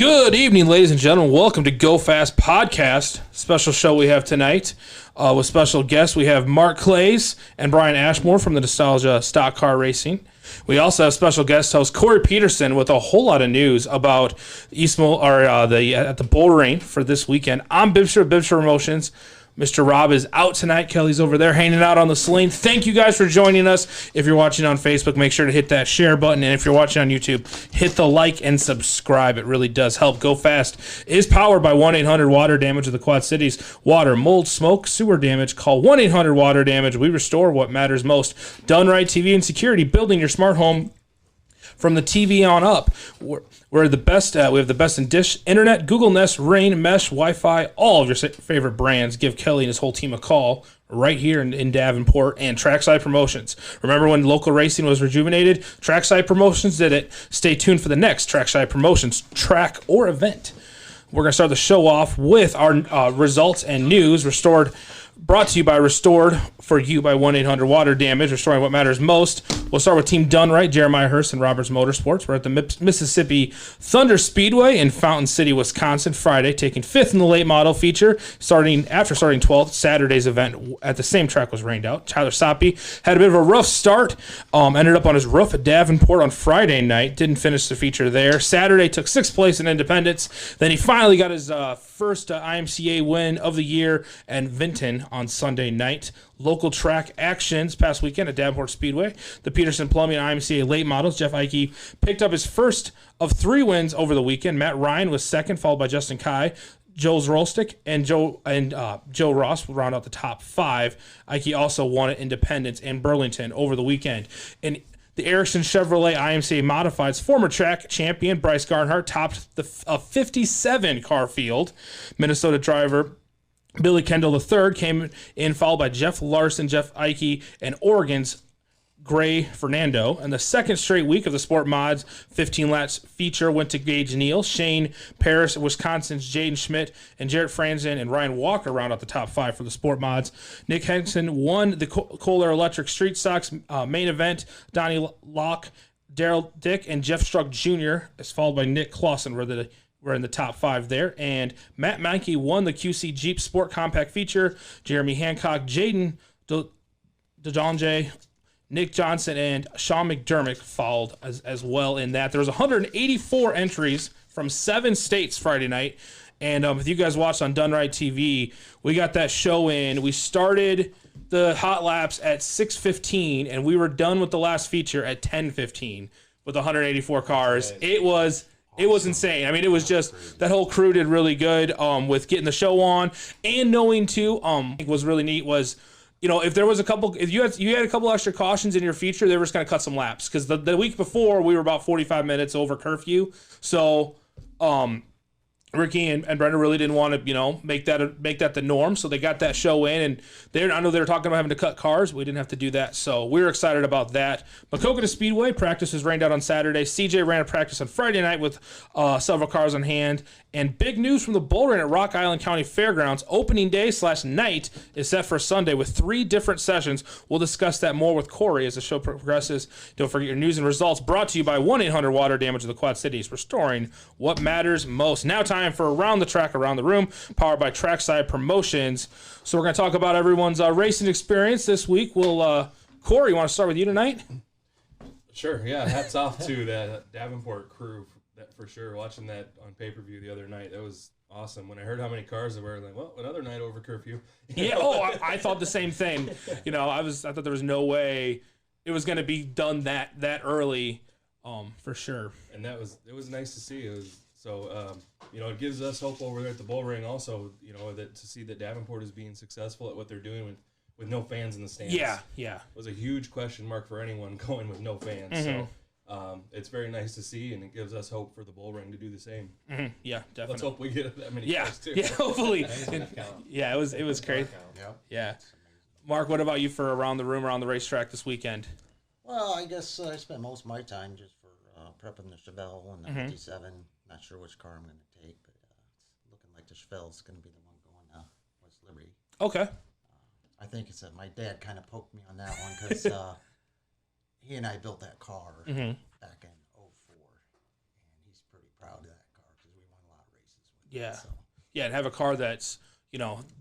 Good evening, ladies and gentlemen. Welcome to Go Fast Podcast. Special show we have tonight with special guests. We have Mark Clays and Brian Ashmore from the Nostalgia Stock Car Racing. We also have special guest host Corey Peterson with a whole lot of news about at the Bull Ring for this weekend. I'm Bibster of Bibster Promotions. Mr. Rob is out tonight. Kelly's over there hanging out on the sling. Thank you guys for joining us. If you're watching on Facebook, make sure to hit that share button. And if you're watching on YouTube, hit the like and subscribe. It really does help. Go Fast is powered by 1-800-WATER damage of the Quad Cities. Water, mold, smoke, sewer damage. Call 1-800-WATER damage. We restore what matters most. Done Right TV and Security, building your smart home from the TV on up. We're the best. We have the best in dish, internet, Google Nest, Ring, Mesh, Wi-Fi, all of your favorite brands. Give Kelly and his whole team a call right here in Davenport. And Trackside Promotions. Remember when local racing was rejuvenated? Trackside Promotions did it. Stay tuned for the next Trackside Promotions track or event. We're going to start the show off with our results and news. Brought to you by Restored for You by 1-800-WATER damage, restoring what matters most. We'll start with Team Done Right, Jeremiah Hurst and Roberts Motorsports. We're at the Mississippi Thunder Speedway in Fountain City, Wisconsin, Friday, taking 5th in the late model feature, after starting 12th. Saturday's event at the same track was rained out. Tyler Soppe had a bit of a rough start, ended up on his roof at Davenport on Friday night, didn't finish the feature there. Saturday took 6th place in Independence. Then he finally got his first IMCA win of the year at Vinton on Sunday night. Local track actions past weekend at Davenport Speedway. The Peterson Plumbing and IMCA late models. Jeff Ike picked up his first of 3 wins over the weekend. Matt Ryan was second, followed by Justin Kai. Joel Rolstick and Joe Ross will round out the top 5. Ike also won at Independence and Burlington over the weekend. And the Erickson Chevrolet IMCA Modifieds former track champion Bryce Garnhart topped the 57 car field. Minnesota driver Billy Kendall III came in, followed by Jeff Larson, Jeff Ike, and Oregon's Gray Fernando. And the second straight week of the Sport Mods 15 laps feature went to Gage Neal, Shane Paris, Wisconsin's Jaden Schmidt, and Jarrett Franzen and Ryan Walker round out the top 5 for the Sport Mods. Nick Henson won the Kohler Electric Street Stocks main event. Donnie Locke, Daryl Dick, and Jeff Struck Jr. is followed by Nick Clausen were in the top 5 there. And Matt Mankey won the QC Jeep Sport Compact feature. Jeremy Hancock, Jaden DeJonge, Nick Johnson, and Sean McDermott followed as well in that. There was 184 entries from 7 states Friday night. And if you guys watched on Done Right TV, we got that show in. We started the hot laps at 6:15, and we were done with the last feature at 10:15 with 184 cars. It was insane. I mean, it was just that whole crew did really good with getting the show on, and knowing too. Was really neat was, if there was if you had a couple extra cautions in your feature, they were just gonna cut some laps because the week before we were about 45 minutes over curfew. So Ricky and Brenda really didn't want to, make that the norm. So they got that show in, and I know they were talking about having to cut cars. We didn't have to do that. So we were excited about that. But Coconut Speedway practice was rained out on Saturday. CJ ran a practice on Friday night with several cars on hand. And big news from the Bull Ring at Rock Island County Fairgrounds. Opening day / night is set for Sunday with 3 different sessions. We'll discuss that more with Corey as the show progresses. Don't forget your news and results brought to you by 1-800-WATER damage of the Quad Cities, restoring what matters most. Now time for Around the Track, Around the Room, powered by Trackside Promotions. So we're going to talk about everyone's racing experience this week. Corey, you want to start with you tonight? Sure, yeah. Hats off to that Davenport crew. For sure, watching that on pay-per-view the other night, that was awesome. When I heard how many cars there were, like, well, another night over curfew. Yeah, I thought the same thing. I thought there was no way it was going to be done that early, for sure. And it was nice to see. It gives us hope over there at the Bull Ring also, that to see that Davenport is being successful at what they're doing with no fans in the stands. Yeah. It was a huge question mark for anyone going with no fans. Mm-hmm. So it's very nice to see, and it gives us hope for the Bull Ring to do the same. Mm-hmm. Yeah, definitely. Let's hope we get that many cars too. Yeah, hopefully. Yeah, it was crazy. Yeah. Mark, what about you for around the the racetrack this weekend? Well, I guess I spent most of my time just for prepping the Chevelle and the 57. Not sure which car I'm going to take, but it's looking like the Chevelle's going to be the one going to West Liberty. Okay. I think it's my dad kind of poked me on that one because he and I built that car back in '04, and he's pretty proud of that car because we won Yeah. So, Yeah, and have a car that's,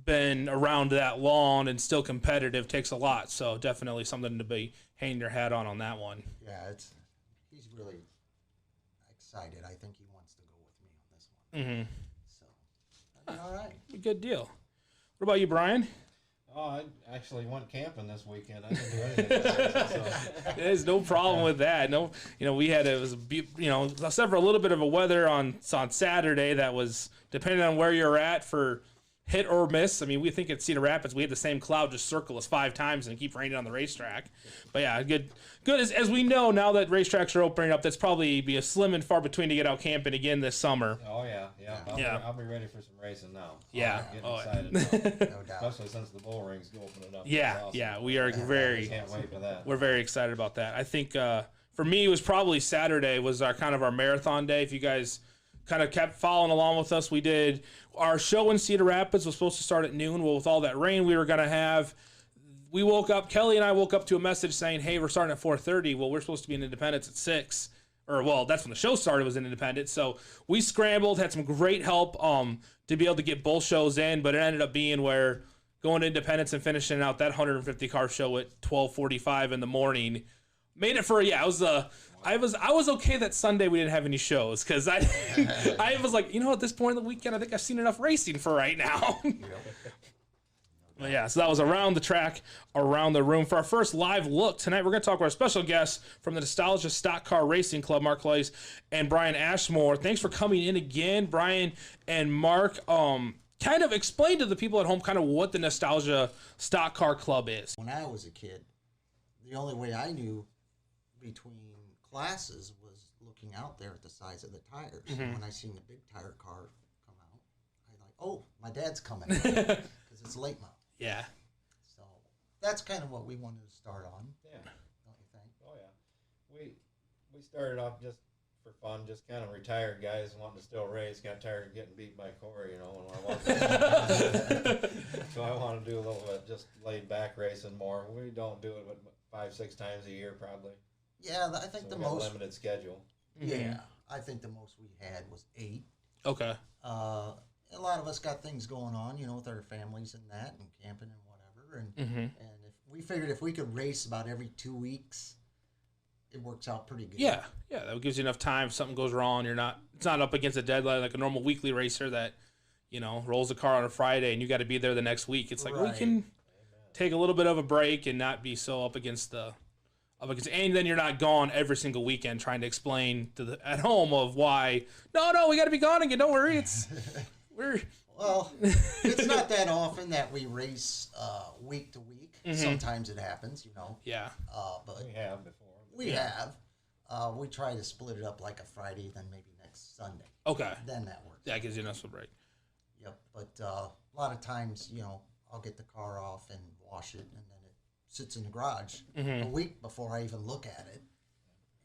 been around that long and still competitive takes a lot. So definitely something to be hanging your hat on that one. yeah, he's really excited. I think he wants to go with me on this one. Mm-hmm. So, all right. Good deal. What about you, Brian? Oh, I actually went camping this weekend. I didn't do anything this weekend, so. There's no problem with that. No, we had except for a little bit of a weather on Saturday that was depending on where you're at for hit or miss. I mean, we think at Cedar Rapids we had the same cloud just circle us 5 times and keep raining on the racetrack. But yeah, good as we know now that racetracks are opening up. That's probably be a slim and far between to get out camping again this summer. Oh yeah. I'll be ready for some racing now. Yeah, getting excited now. No doubt. Especially since the bull ring's opening up. Yeah, Awesome. yeah, we are I very. can't wait for that. We're very excited about that. I think for me, it was probably Saturday was our kind of our marathon day. If you guys kind of kept following along with us, we did our show in Cedar Rapids was supposed to start at noon. Well, with all that rain we were going to have, we woke up. Kelly and I woke up to a message saying, "Hey, we're starting at 4:30." Well, we're supposed to be in Independence at 6. That's when the show started, was in Independence. So we scrambled, had some great help to be able to get both shows in, but it ended up being where going to Independence and finishing out that 150 car show at 12:45 in the morning made it for I was okay that Sunday we didn't have any shows because I was like, at this point in the weekend I think I've seen enough racing for right now. But yeah, so that was around the track, around the room. For our first live look tonight, we're going to talk with our special guests from the Nostalgia Stock Car Racing Club, Mark Clays and Brian Ashmore. Thanks for coming in again, Brian and Mark. Kind of explain to the people at home kind of what the Nostalgia Stock Car Club is. When I was a kid, the only way I knew between classes was looking out there at the size of the tires. Mm-hmm. And when I seen the big tire car come out, I like, oh, my dad's coming because it's late model. Yeah. So that's kind of what we wanted to start on. Yeah. Don't you think? Oh yeah. We started off just for fun, just kind of retired guys wanting to still race. Got tired of getting beat by Corey, when I wasn't. So I want to do a little bit just laid back racing more. We don't do it but 5-6 times a year probably. Yeah, I think So the we got a most. limited schedule. Yeah, I think the most we had was 8. Okay. A lot of us got things going on, with our families and that, and camping and whatever. And and if we figured if we could race about every 2 weeks, it works out pretty good. Yeah, that gives you enough time. If something goes wrong, it's not up against a deadline like a normal weekly racer that, rolls a car on a Friday and you got to be there the next week. It's like we can take a little bit of a break and not be so up against and then you're not gone every single weekend trying to explain to at home of why. No, we got to be gone again. Don't worry, Well, it's not that often that we race week to week. Sometimes it happens, Yeah. But We have before. we have. We try to split it up like a Friday, then maybe next Sunday. Okay. Then that works. That gives you enough of a break. Yep. But a lot of times, I'll get the car off and wash it, and then it sits in the garage a week before I even look at it.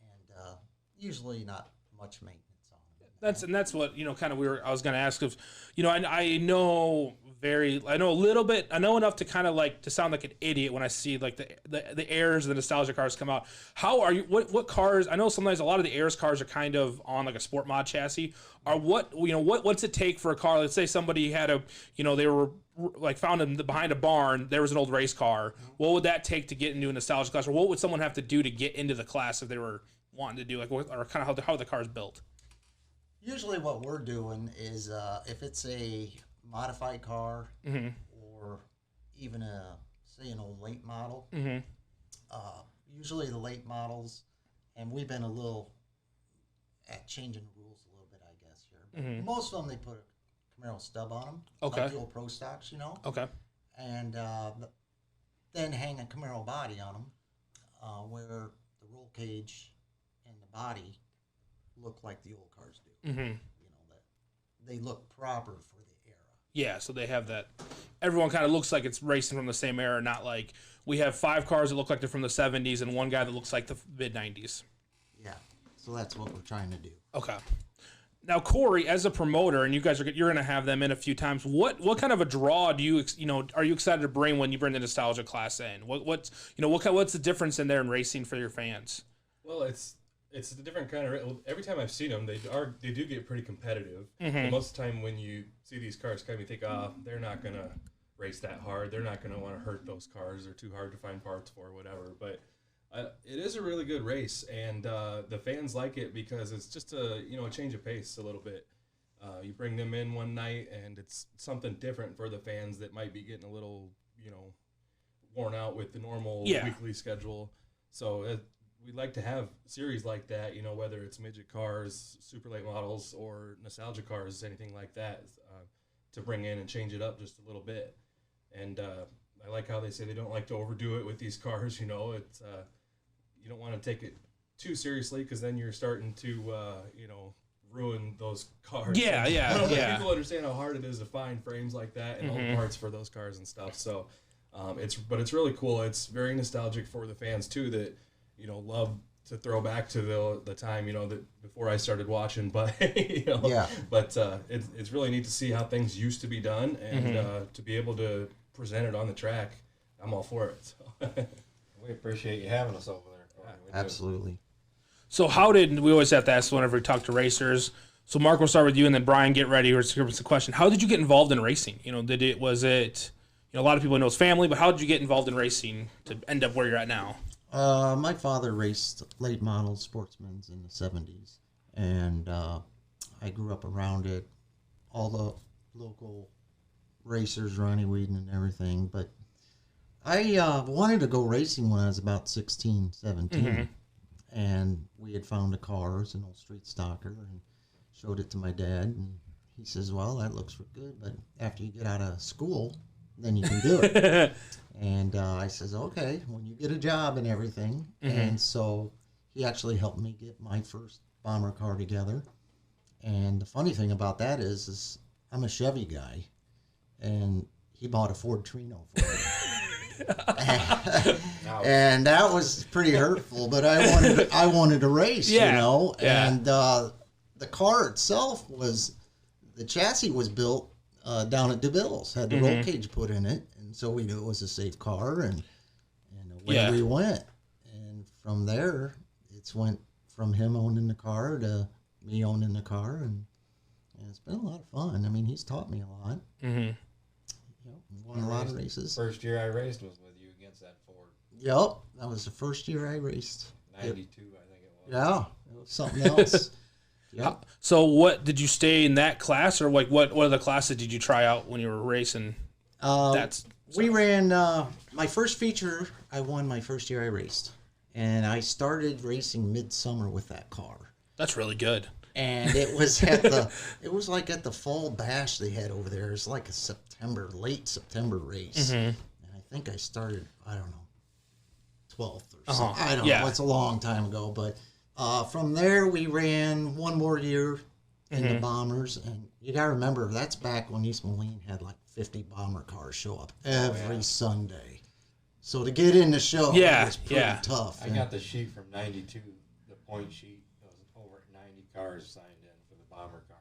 And usually not much maintenance on it. That's what kind of I was going to ask if I know a little bit. I know enough to kind of like to sound like an idiot when I see like the Airs, the nostalgia cars come out. How are you? What cars? I know sometimes a lot of the Airs cars are kind of on like a sport mod chassis. What's it take for a car? Let's say somebody had they were like found behind a barn. There was an old race car. What would that take to get into a nostalgia class, or what would someone have to do to get into the class if they were wanting to do or kind of how the car's built? Usually what we're doing is if it's a modified car or even an old late model, usually the late models, and we've been a little at changing the rules a little bit, I guess, here. But most of them, they put a Camaro stub on them, Okay. like the old Pro Stocks, Okay. and then hang a Camaro body on them where the roll cage and the body look like the old cars do. That they look proper for the era. Yeah, so they have that. Everyone kind of looks like it's racing from the same era, not like we have 5 cars that look like they're from the 70s and one guy that looks like the mid 90s. Yeah, so that's what we're trying to do. Okay. Now, Corey, as a promoter, and you're going to have them in a few times. What kind of a draw do you are you excited to bring when you bring the nostalgia class in? What's the difference in there in racing for your fans? Well, it's it's a different kind of. Every time I've seen them, they do get pretty competitive. Mm-hmm. Most of the time, when you see these cars, kind of you think, they're not gonna race that hard. They're not gonna want to hurt those cars. They're too hard to find parts for, whatever. But it is a really good race, and the fans like it because it's just a change of pace a little bit. You bring them in one night, and it's something different for the fans that might be getting a little worn out with the normal weekly schedule. So we'd like to have series like that, whether it's midget cars, super late models, or nostalgia cars, anything like that, to bring in and change it up just a little bit. And I like how they say they don't like to overdo it with these cars. It's you don't want to take it too seriously because then you're starting to ruin those cars. Yeah. People understand how hard it is to find frames like that and all the parts for those cars and stuff. So it's really cool. It's very nostalgic for the fans too that love to throw back to the time that before I started watching. But it's really neat to see how things used to be done and to be able to present it on the track. I'm all for it. So. We appreciate you having us over there. Absolutely. So we always have to ask whenever we talk to racers. So Mark, we'll start with you, and then Brian, get ready. Here's the question: how did you get involved in racing? Was it a lot of people know it's family, but how did you get involved in racing to end up where you're at now? My father raced late model sportsmen in the 70s, and I grew up around it. All the local racers, Ronnie Whedon and everything, but I wanted to go racing when I was about 16, 17, and we had found a car, it's an old street stocker, and showed it to my dad, and he says, well, that looks good, but after you get out of school, then you can do it. And I says, okay, when you get a job and everything. And so he actually helped me get my first bomber car together. And the funny thing about that is I'm a Chevy guy, and he bought a Ford Trino for me. And that was pretty hurtful, but I wanted to race, and the car itself the chassis was built down at DeVille's, had the roll cage put in it, and so we knew it was a safe car, and away we went. And from there, it's went from him owning the car to me owning the car, and it's been a lot of fun. I mean, he's taught me a lot. Won a lot of races. First year I raced was with you against that Ford. Yep, that was the first year I raced. 92, I think it was. Yeah, it was something else. Yep. So what, did you stay in that class, or like what other classes did you try out when you were racing? We ran, my first feature, I won my first year I raced. And I started racing midsummer with that car. That's really good. And it was like at the fall bash they had over there. It was like a late September race. And I think I started, I don't know, 12th or something. I don't know. It's a long time ago. But from there, we ran one more year in the Bombers. And you got to remember, that's back when East Moline had like 50 bomber cars show up every Sunday. So to get in the show, it was pretty tough. I got the sheet from 92, the point sheet. It was over 90 cars signed in for the bomber cars.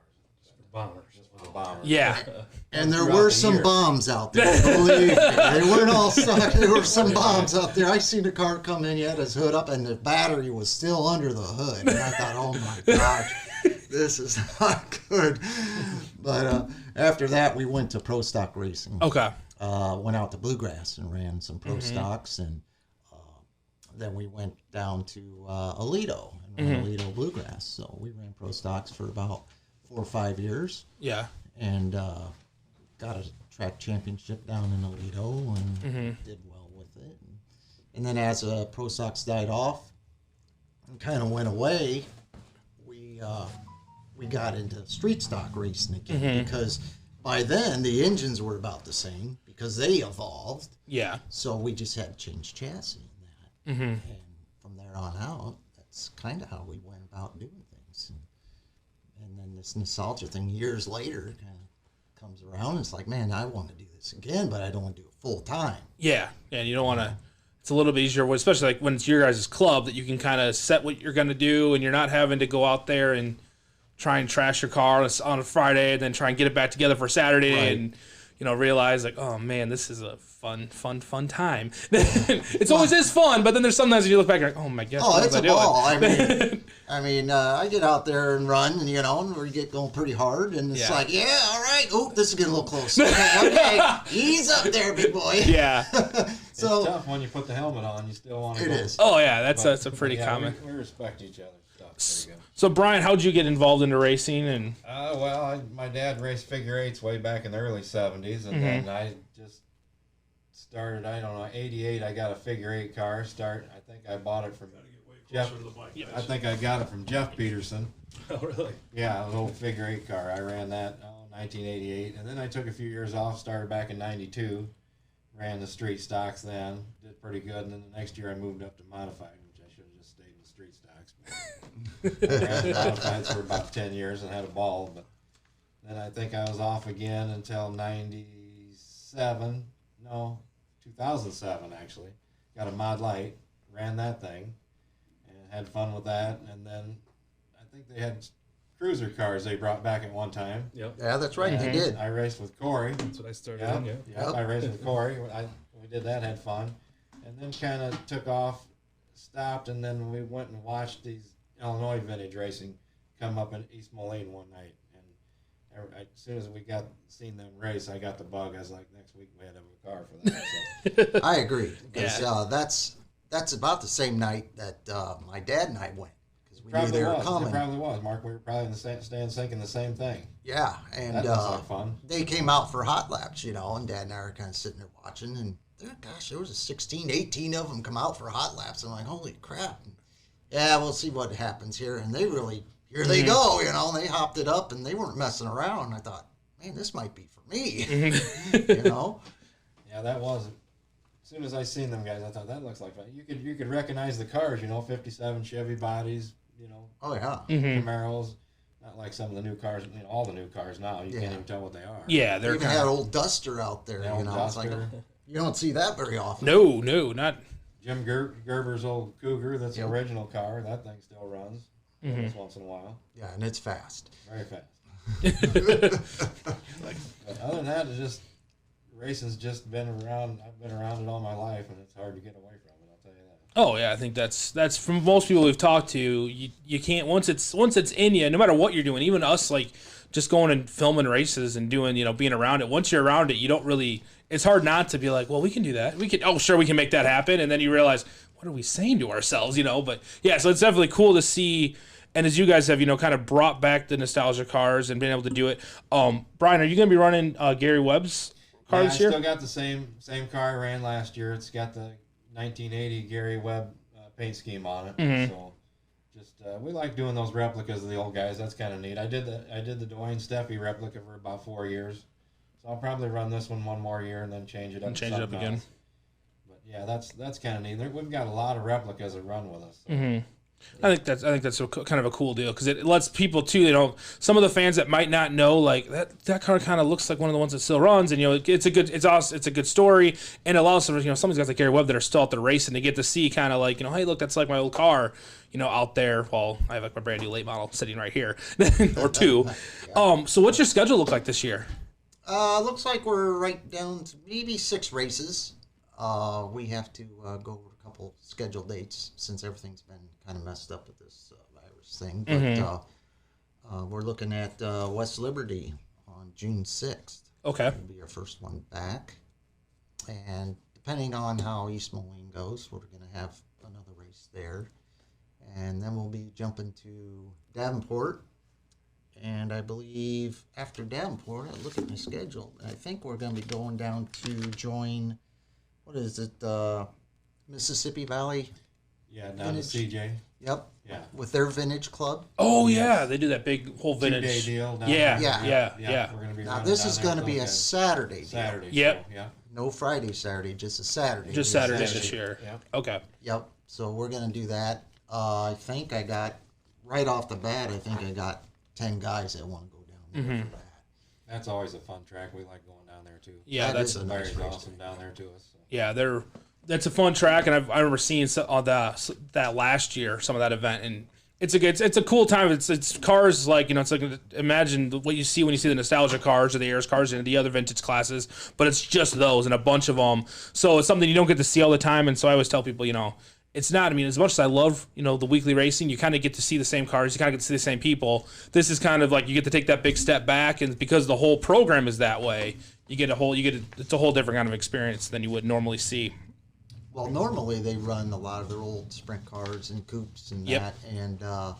Just for the bombers. Yeah. And there were some bombs out there, believe me. They weren't all stuck. There were some bombs out there. I seen the car come in, he had his hood up, and the battery was still under the hood. And I thought, oh my gosh, this is not good. But after that, we went to pro stock racing. Okay. Went out to Bluegrass and ran some pro stocks, and then we went down to Aledo and ran Aledo Bluegrass. So we ran pro stocks for about 4 or 5 years. Yeah. And got a track championship down in Aledo and did well with it. And then as pro stocks died off and kind of went away, we got into street stock racing again because by then the engines were about the same because they evolved. Yeah. So we just had to change chassis in that. And from there on out, that's kind of how we went about doing things. And then this nostalgia thing years later kind of comes around. It's like, man, I want to do this again, but I don't want to do it full time. Yeah. And you don't want to. It's a little bit easier, especially like when it's your guys' club, that you can kind of set what you're going to do, and you're not having to go out there and try and trash your car on a Friday and then try and get it back together for Saturday and realize like, oh man, this is a fun time. It's always is fun, but then there's sometimes when you look back, you're like, oh my gosh, Oh, what it's was a I doing? ball. I get out there and run, and and we get going pretty hard, and it's Yeah. like, yeah, all right. Oh, this is getting a little close. Okay, ease up there, big boy. Yeah. It's So tough when you put the helmet on. You still want to. it is. Oh yeah, that's a pretty yeah, common. We respect each other's stuff pretty good. So Brian, how'd you get involved into racing? And My dad raced figure eights way back in the early '70s, and then I just started. I don't know, '88. I got a figure eight car. I think I bought it from Jeff. I think I got it from Jeff Peterson. Oh, really? Yeah, it was an old figure eight car. I ran that 1988, and then I took a few years off. Started back in '92. Ran the street stocks then. Did pretty good, and then the next year I moved up to modified, which I should have just stayed in the street stocks. But I ran the modifieds for about 10 years and had a ball. But then I think I was off again until 2007 actually. Got a Mod Light, ran that thing, and had fun with that. And then I think they had cruiser cars they brought back at one time. Yep. Yeah, that's right. They did. I raced with Corey. That's what I started Yeah, in, yeah. Yep. I raced with Corey. We did that, had fun, and then kind of took off, stopped, and then we went and watched these Illinois vintage racing come up in East Moline one night. And as soon as we seen them race, I got the bug. I was like, next week we had to have a car for that. So. I agree because Yeah. that's about the same night that my dad and I went because we knew Probably they were was. coming. It probably was, Mark. We were probably in the stands thinking the same thing. Yeah, and That looks like fun. they came out for hot laps, and Dad and I were kind of sitting there watching, and there was 16, 18 of them come out for hot laps. I'm like, holy crap. And, yeah, we'll see what happens here. And they really, here they go, and they hopped it up, and they weren't messing around. I thought, man, this might be for me, Yeah, that was. As soon as I seen them guys, I thought that looks like fun. You could recognize the cars, 57 Chevy bodies, Oh, yeah. Camaros. Not like some of the new cars, all the new cars now. You can't even tell what they are. yeah, They they're even kind had of old Duster out there, The old It's like, Duster. you don't see that very often. no, not Jim Gerber's old Cougar, that's Yep. the original car. That thing still runs every once in a while. Yeah, and it's fast. Very fast. But other than that, it's just racing's just been around. I've been around it all my life, and it's hard to get away from it. I'll tell you that. Oh yeah, I think that's from most people we've talked to. You can't once it's in you, no matter what you're doing. Even us, like just going and filming races and doing being around it. Once you're around it, you don't really. It's hard not to be like, well, we can do that. We can. Oh, sure, we can make that happen. And then you realize, what are we saying to ourselves? But yeah, so it's definitely cool to see. And as you guys have kind of brought back the nostalgia cars and been able to do it. Brian, are you going to be running Gary Webb's car Yeah, this I year? still got the same car I ran last year. It's got the 1980 Gary Webb paint scheme on it. Mm-hmm. So just we like doing those replicas of the old guys. That's kind of neat. I did the Dwayne Steffi replica for about 4 years. So I'll probably run this one more year and then change it up. And to change it up something again. else. But yeah, that's kind of neat. We've got a lot of replicas that run with us. So. Mm-hmm. I think that's kind of a cool deal because it lets people too. Some of the fans that might not know, like that car kind of looks like one of the ones that still runs, and it's awesome. It's a good story, and it allows some of these guys like Gary Webb that are still out there racing to get to see kind of like hey, look, that's like my old car, out there. Well, I have like my brand new late model sitting right here, or two. So what's your schedule look like this year? Looks like we're right down to maybe 6 races. We have to go over a couple scheduled dates since everything's been kind of messed up with this virus thing. But we're looking at West Liberty on June 6th. Okay. It'll be our first one back. And depending on how East Moline goes, we're going to have another race there. And then we'll be jumping to Davenport. And I believe after Davenport, I look at my schedule, I think we're going to be going down to join, what is it, Mississippi Valley? Yeah, down to Vintage. CJ. Yep. Yeah. With their vintage club. Oh yeah, they do that big whole 2-day vintage deal. Down Yeah, there. yeah. We're gonna be Now, running this down is there going to with be those a guys. Saturday deal. Saturday. Yep. So, yeah. No Friday, Saturday, just a Saturday. just deal. Saturdays Saturday. this year. Yeah. Okay. Yep. So we're going to do that. I think I got, right off the bat, I think I got 10 guys that want to go down there for that. That's always a fun track. We like going down there too. Yeah, That that's is a nice Larry's race awesome down there to us. So. that's a fun track, and I remember seeing that last year, some of that event, and it's a cool time. It's cars like, it's like, imagine what you see when you see the nostalgia cars or the Ayers cars and the other vintage classes, but it's just those and a bunch of them. So it's something you don't get to see all the time. And so I always tell people, it's not, as much as I love, the weekly racing, you kind of get to see the same cars, you kind of get to see the same people. This is kind of like you get to take that big step back, and because the whole program is that way, it's a whole different kind of experience than you would normally see. Well, normally they run a lot of their old sprint cars and coupes and Yep. that, and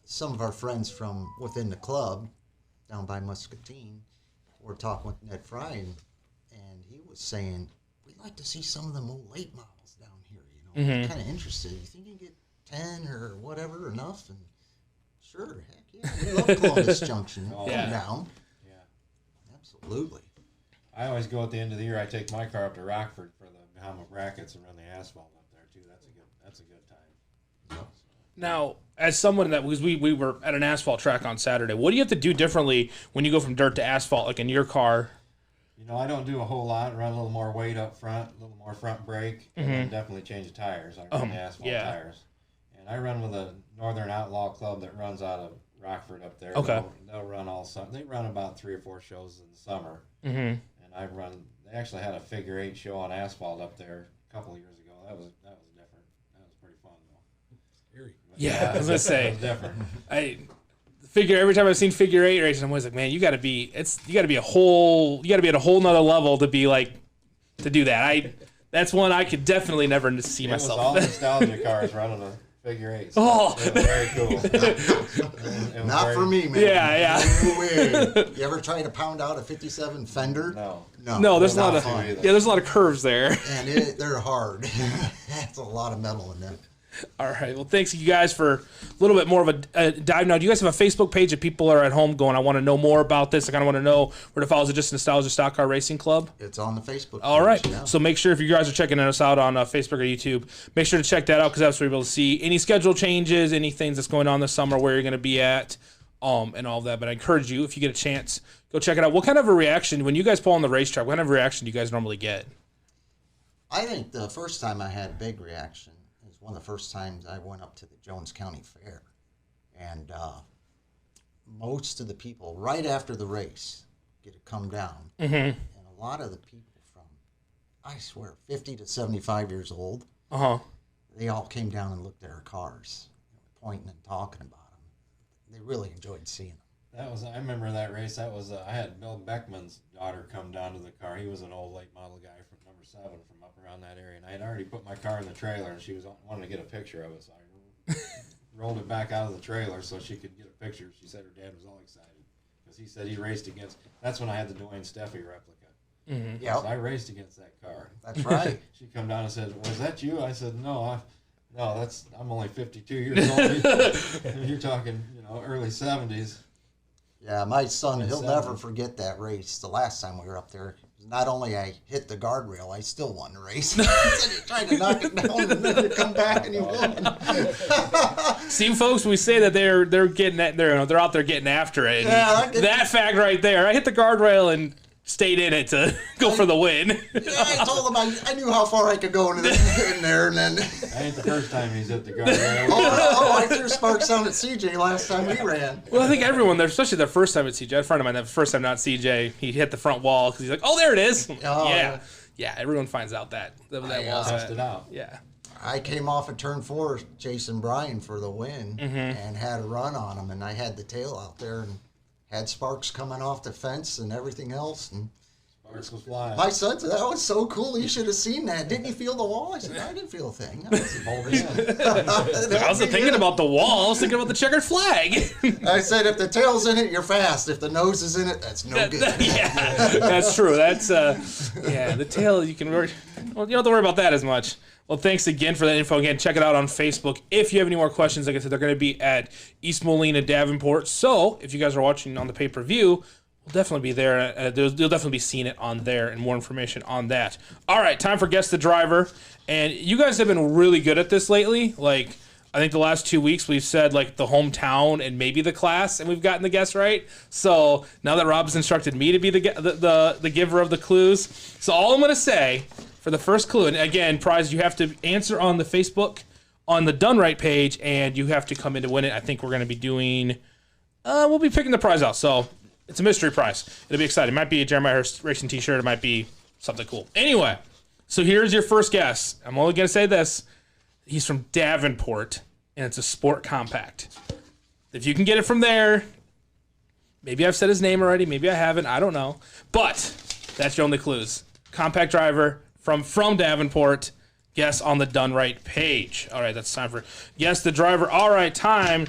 some of our friends from within the club down by Muscatine were talking with Ned Fry, and he was saying, we'd like to see some of them old late models down here, Mm-hmm. kind of interested. You think you can get 10 or whatever enough? And sure, heck yeah, we love Columbus Junction. Come Yeah. down. Yeah. Absolutely. I always go at the end of the year. I take my car up to Rockford for the Bahama brackets and run the asphalt up there too. That's a good time. Now, as someone because we were at an asphalt track on Saturday, what do you have to do differently when you go from dirt to asphalt, like in your car? I don't do a whole lot. Run a little more weight up front, a little more front brake, and then definitely change the tires. I run the asphalt tires. And I run with a Northern Outlaw Club that runs out of Rockford up there. Okay. They'll run all summer. They run about 3 or 4 shows in the summer. Mm-hmm. And they actually had a figure 8 show on asphalt up there a couple of years ago. That was different. That was pretty fun though. Scary. Yeah, I was gonna say. It was different. Every time I've seen figure 8 racing, I'm always like, man, you got to be at a whole nother level to be like, to do that. That's one I could definitely never see It was myself. all nostalgia cars running a figure 8. So Oh. it was very cool. It was Not for me, man. Yeah. No way. You ever try to pound out a 57 Fender? No. No, there's a not lot of fun. there's a lot of curves there. And they're hard. That's a lot of metal in them. All right. Well, thanks you guys for a little bit more of a dive. Now, do you guys have a Facebook page if people are at home going, I want to know more about this. I kind of want to know where to follow. Is it just Nostalgia Stock Car Racing Club? It's on the Facebook page. All right. Yeah. So make sure if you guys are checking us out on Facebook or YouTube, make sure to check that out because that's where you'll be able to see any schedule changes, any things that's going on this summer, where you're going to be at, and all of that. But I encourage you, if you get a chance, go check it out. What kind of a reaction, when you guys pull on the racetrack, what kind of a reaction do you guys normally get? I think the first time I had a big reaction is one of the first times I went up to the Jones County Fair. And most of the people, right after the race, get to come down. Mm-hmm. And a lot of the people from, I swear, 50 to 75 years old, Uh-huh. they all came down and looked at our cars, pointing and talking about them. They really enjoyed seeing them. I remember that race. That was I had Bill Beckman's daughter come down to the car. He was an old late model guy from number 7 from up around that area, and I had already put my car in the trailer, and she wanted to get a picture of it, so I rolled it back out of the trailer so she could get a picture. She said her dad was all excited because he said he raced against. That's when I had the Dwayne Steffi replica. Mm-hmm. Yeah, So I raced against that car. that's right. She come down and said, "Was that you?" I said, "No, I'm only 52 years old. You're talking, early 70s." Yeah, my son, he'll 27. never forget that race. The last time we were up there, not only I hit the guardrail, I still won the race. He said he tried to knock it down and then come back and he won. See, folks, we say that they're getting they're out there getting after it. And Yeah, that fact right there, I hit the guardrail and stayed in it to go for the win. Yeah, I told him I knew how far I could go in there, and then That ain't the first time he's hit the guardrail. I threw sparks down at CJ last time we ran. Well, I think everyone there, especially their first time at CJ, a friend of mine, that first time not CJ, he hit the front wall because he's like, "Oh, there it is." Oh, yeah. Everyone finds out that wall's Bust at. it out. Yeah. I came off at turn 4, Jason Bryan for the win, and had a run on him, and I had the tail out there and had sparks coming off the fence and everything else, and Sparks was flying. my son said, "That was so cool. You should have seen that. Didn't you feel the wall?" I said, "I didn't feel a thing. I wasn't holding it." I wasn't thinking about the wall. I was thinking about the checkered flag. I said, "If the tail's in it, you're fast. If the nose is in it, that's no good." Yeah, that's true. That's the tail. You don't have to worry about that as much. Well, thanks again for that info. Again, check it out on Facebook. If you have any more questions, like I said, they're going to be at East Moline, Davenport. So if you guys are watching on the pay-per-view, we'll definitely be there. You'll definitely be seeing it on there and more information on that. All right, time for Guess the Driver. And you guys have been really good at this lately. Like, I think the last 2 weeks we've said like the hometown and maybe the class, and we've gotten the guess right. So now that Rob's instructed me to be the giver of the clues, so all I'm going to say for the first clue, and again, prize, you have to answer on the Facebook on the Done Right page, and you have to come in to win it. I think we're going to be doing, we'll be picking the prize out. So it's a mystery prize. It'll be exciting. It might be a Jeremiah Hurst Racing t-shirt. It might be something cool. Anyway, so here's your first guess. I'm only going to say this. He's from Davenport, and it's a sport compact. If you can get it from there, maybe I've said his name already. Maybe I haven't. I don't know. But that's your only clues. Compact driver from Davenport. Guess on the Done Right page. All right, that's time for guess the driver. All right, time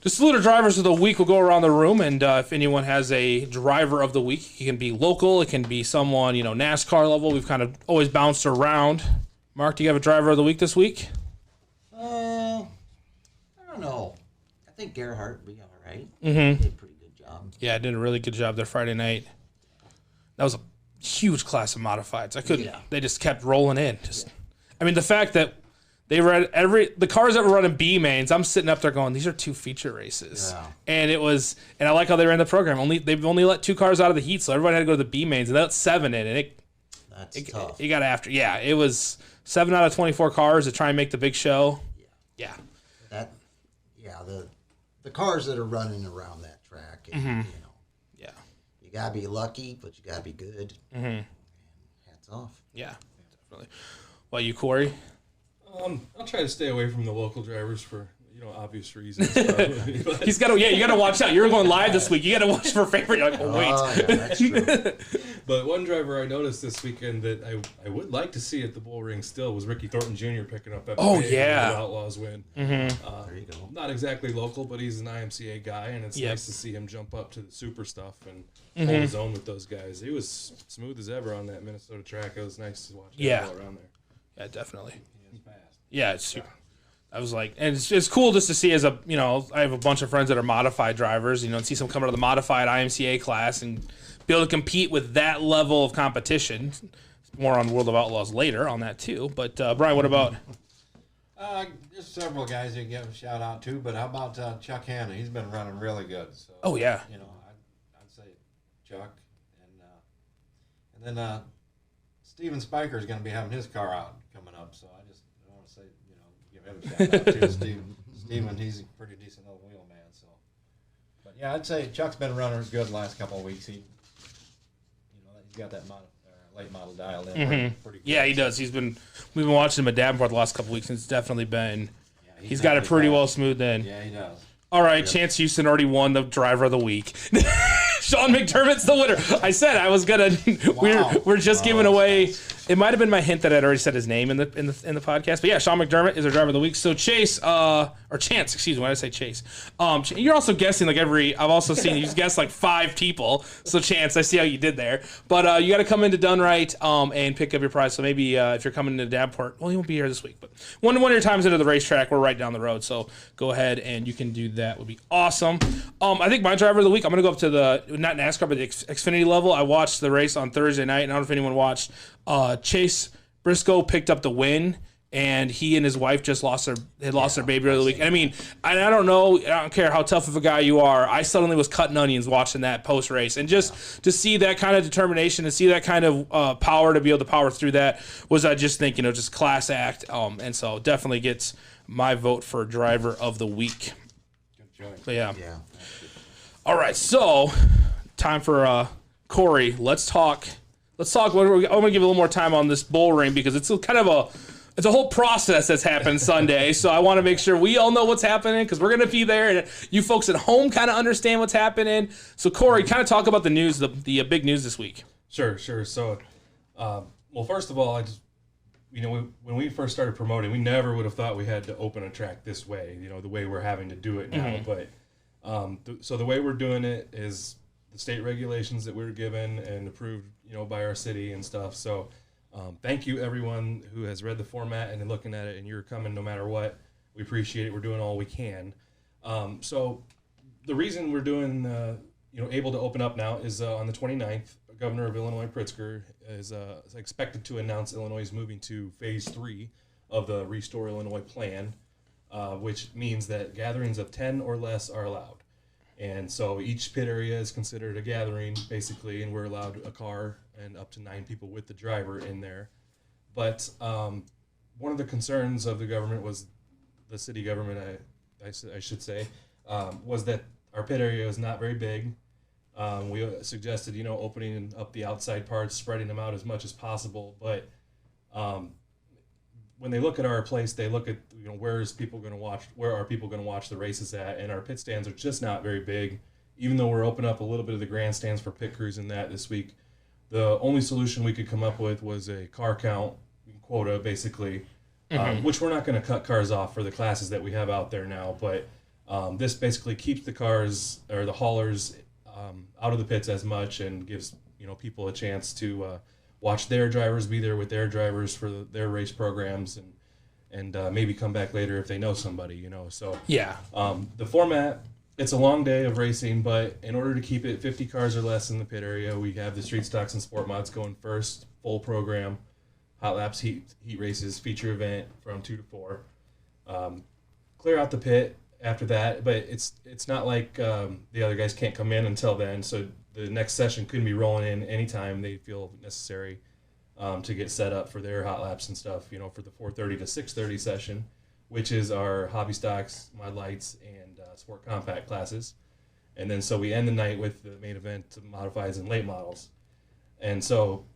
to salute our drivers of the week. We'll go around the room, and if anyone has a driver of the week, it can be local. It can be someone, NASCAR level. We've kind of always bounced around. Mark, do you have a driver of the week this week? I don't know. I think Gerhardt would be all right. Mm-hmm. Did a pretty good job. Yeah, did a really good job there Friday night. That was a huge class of modifieds. They just kept rolling in. The fact that they were at the cars that were running B mains, I'm sitting up there going, these are 2 feature races. Yeah. And I like how they ran the program. They've only let 2 cars out of the heat, so everybody had to go to the B mains, and they let 7 in, and that's tough. It got after. Yeah, it was 7 out of 24 cars to try and make the big show. Yeah. The cars that are running around that track, and, Yeah. You gotta be lucky, but you gotta be good. Mm-hmm. And hats off. Yeah, definitely. Well, you, Corey? I'll try to stay away from the local drivers for obvious reasons. Probably, but. You gotta watch out. You're going live this week. You gotta watch for favorite. You're like, wait. Yeah, that's true. But one driver I noticed this weekend that I would like to see at the Bull Ring still was Ricky Thornton Jr. picking up that big Outlaws win. Mm-hmm. There you go. Not exactly local, but he's an IMCA guy, and it's nice to see him jump up to the super stuff and hold his own with those guys. He was smooth as ever on that Minnesota track. It was nice to watch him all around there. Yeah, definitely. He is fast. Yeah, it's super. I was like, and it's cool just to see I have a bunch of friends that are modified drivers, and see some come out of the modified IMCA class and be able to compete with that level of competition. More on World of Outlaws later on that too. But Brian, what about? There's several guys you can give a shout out to, but how about Chuck Hanna? He's been running really good. So, oh yeah. I'd say Chuck, and then Steven Spiker is going to be having his car out coming up. So I want to say give him a shout out too. Steven, he's a pretty decent little wheel man. So, but yeah, I'd say Chuck's been running good the last couple of weeks. He's got that late model dialed in. Mm-hmm. Pretty good. Yeah, he does. We've been watching him at Davenport the last couple of weeks, and it's definitely been. Yeah, he's got it pretty well smoothed in. Yeah, he does. All right, Chance Houston already won the driver of the week. Sean McDermott's the winner. I said I was gonna. Wow. We're just giving away. It might have been my hint that I'd already said his name in the podcast, but yeah, Sean McDermott is our driver of the week. So Chase, or Chance, excuse me, why did I say Chase? You're also guessing I've also seen you guess 5 people. So Chance, I see how you did there, but you got to come into Done Right and pick up your prize. So maybe if you're coming to Davenport, well, you won't be here this week, but one of your times into the racetrack, we're right down the road. So go ahead and you can do that. Would be awesome. I think my driver of the week, I'm gonna go up to the not NASCAR but the Xfinity level. I watched the race on Thursday night, and I don't know if anyone watched. Chase Briscoe picked up the win, and he and his wife just lost their baby of the week. And I don't know, I don't care how tough of a guy you are. I suddenly was cutting onions watching that post race, and just to see that kind of determination, to see that kind of power to be able to power through that was, I just think, just class act. And so definitely gets my vote for driver of the week. Good choice. So yeah. Yeah. All right, so time for Corey. Let's talk. I'm going to give a little more time on this Bull Ring because it's kind of it's a whole process that's happened Sunday. So I want to make sure we all know what's happening because we're going to be there, and you folks at home kind of understand what's happening. So Corey, kind of talk about the news, the big news this week. Sure. So, well, first of all, I just when we first started promoting, we never would have thought we had to open a track this way. The way we're having to do it now, Mm-hmm. but so the way we're doing it is the state regulations that we were given and approved, by our city and stuff. So thank you, everyone who has read the format and looking at it, and you're coming no matter what. We appreciate it. We're doing all we can. So the reason we're doing, able to open up now is on the 29th, Governor of Illinois Pritzker is expected to announce Illinois is moving to Phase 3 of the Restore Illinois plan, which means that gatherings of 10 or less are allowed. And so each pit area is considered a gathering, basically, and we're allowed a car and up to 9 people with the driver in there. But one of the concerns of the government was the city government, I should say, was that our pit area is not very big. We suggested, opening up the outside parts, spreading them out as much as possible. But when they look at our place, they look at, where are people going to watch the races at? And our pit stands are just not very big. Even though we're opening up a little bit of the grandstands for pit crews and that this week, the only solution we could come up with was a car count quota, basically, which we're not going to cut cars off for the classes that we have out there now. But this basically keeps the cars or the haulers out of the pits as much and gives people a chance to watch their drivers, be there with their drivers for their race programs, and maybe come back later if they know somebody. So Yeah. the format. It's a long day of racing, but in order to keep it 50 cars or less in the pit area, we have the Street Stocks and Sport Mods going first, full program, hot laps, heat races, feature event from 2 to 4. Clear out the pit after that, but it's not like the other guys can't come in until then, so the next session couldn't be rolling in anytime they feel necessary to get set up for their hot laps and stuff, for the 4:30 to 6:30 session, which is our Hobby Stocks, Mod Lights, and Sport Compact classes. And then so we end the night with the main event, modifieds and late models. And so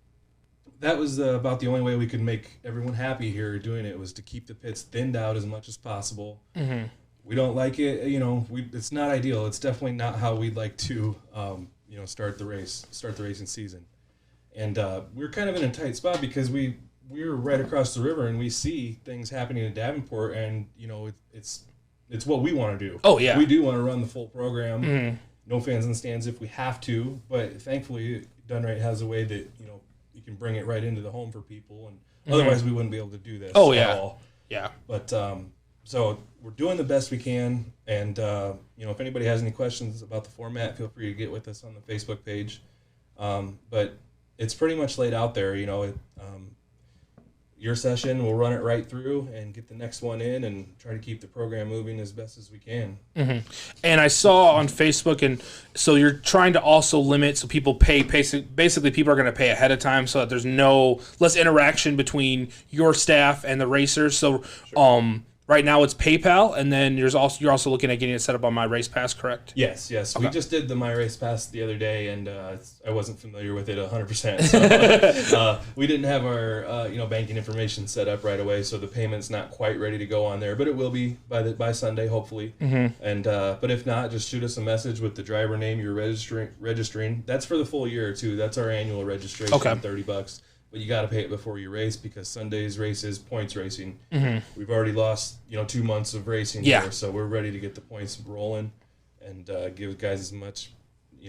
that was about the only way we could make everyone happy here doing it, was to keep the pits thinned out as much as possible. Mm-hmm. We don't like it, it's not ideal. It's definitely not how we'd like to, start the racing season. And we're kind of in a tight spot because we're right across the river and we see things happening in Davenport, and it's what we want to do. Oh, yeah. We do want to run the full program. Mm-hmm. No fans in the stands if we have to, but thankfully Dunright has a way that you can bring it right into the home for people, and otherwise we wouldn't be able to do this. Oh, at yeah. all. Yeah. But so we're doing the best we can, and if anybody has any questions about the format, feel free to get with us on the Facebook page. But it's pretty much laid out there. Your session, we'll run it right through and get the next one in and try to keep the program moving as best as we can. Mm-hmm. And I saw on Facebook, and so you're trying to also limit so people pay. Basically, people are going to pay ahead of time so that there's less interaction between your staff and the racers. So, Sure. Right now it's PayPal, and then you're also looking at getting it set up on My Race Pass, correct? Yes. Okay. We just did the My Race Pass the other day, and I wasn't familiar with it 100%. So, we didn't have our banking information set up right away, so the payment's not quite ready to go on there, but it will be by Sunday, hopefully. Mm-hmm. And but if not, just shoot us a message with the driver name you're registering. That's for the full year too. That's our annual registration, Okay. $30. But you got to pay it before you race, because Sunday's race is points racing. Mm-hmm. We've already lost 2 months of racing Yeah. here, so we're ready to get the points rolling and give guys as much,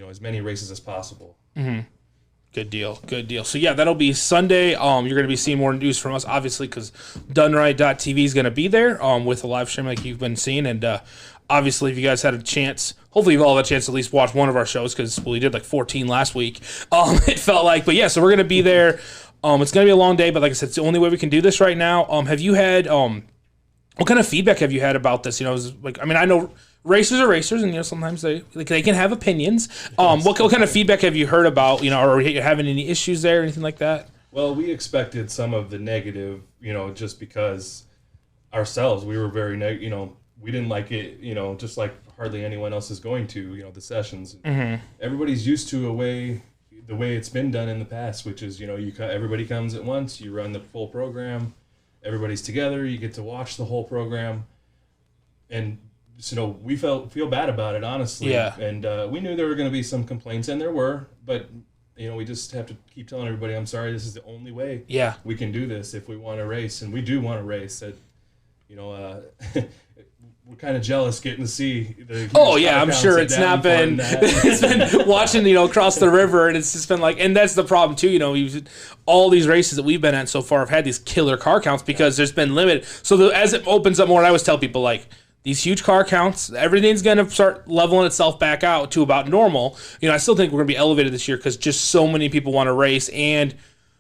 as many races as possible. Mm-hmm. Good deal. So yeah, that'll be Sunday. You're going to be seeing more news from us, obviously, because Dunright.tv is going to be there with a live stream like you've been seeing, and obviously, if you guys had a chance, hopefully you've all had a chance to at least watch one of our shows, because we did like 14 last week. It felt like, but yeah, so we're going to be there. It's going to be a long day, but like I said, it's the only way we can do this right now. Have you had, what kind of feedback have you had about this? I know racers are racers, and sometimes they can have opinions. What kind of feedback have you heard about? Or are you having any issues there, or anything like that? Well, we expected some of the negative, just because ourselves, we were very we didn't like it, just like hardly anyone else is going to, the sessions. Mm-hmm. Everybody's used to the way it's been done in the past, which is, everybody comes at once, you run the full program, everybody's together, you get to watch the whole program. And, we feel bad about it, honestly. Yeah. And we knew there were going to be some complaints, and there were, but, we just have to keep telling everybody, I'm sorry, this is the only way we can do this if we want to race. And we do want to race. We're kind of jealous getting to see the I'm sure it's not been it's been watching across the river, and it's just been like, and that's the problem too, all these races that we've been at so far have had these killer car counts because there's been limited. So as it opens up more, and I always tell people, like, these huge car counts, everything's going to start leveling itself back out to about normal. I still think we're going to be elevated this year because just so many people want to race, and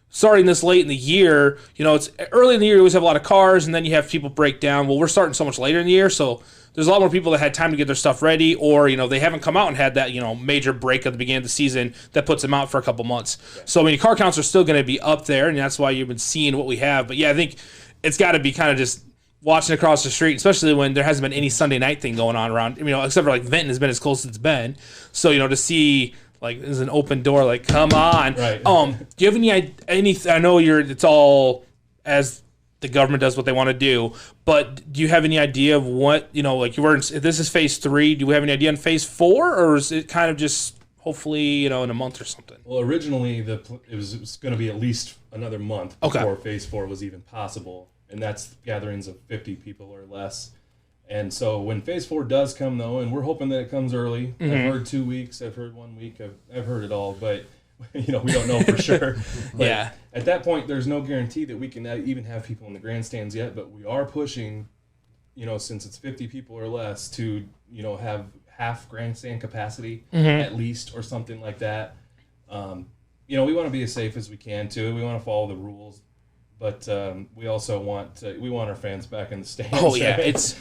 starting this late in the year, it's early in the year, you always have a lot of cars, and then you have people break down. Well, we're starting so much later in the year, so there's a lot more people that had time to get their stuff ready, or, they haven't come out and had that, major break at the beginning of the season that puts them out for a couple months. Yeah. So, car counts are still going to be up there, and that's why you've been seeing what we have. But, yeah, I think it's got to be kind of just watching across the street, especially when there hasn't been any Sunday night thing going on around, except for like Vinton has been as close as it's been. So, to see like there's an open door, like, come on. Right. Do you have any, I know it's all as the government does what they want to do, but do you have any idea of what, like if this is phase 3, do we have any idea on phase 4, or is it kind of just hopefully, in a month or something? Well, originally it was going to be at least another month Okay. before phase 4 was even possible. And that's gatherings of 50 people or less. And so when phase 4 does come, though, and we're hoping that it comes early. Mm-hmm. I've heard 2 weeks. I've heard 1 week. I've heard it all, but we don't know for sure. But Yeah. At that point, there's no guarantee that we can even have people in the grandstands yet. But we are pushing, since it's 50 people or less, to have half grandstand capacity at least, or something like that. We want to be as safe as we can too. We want to follow the rules. But we also want our fans back in the stands. Oh yeah, it's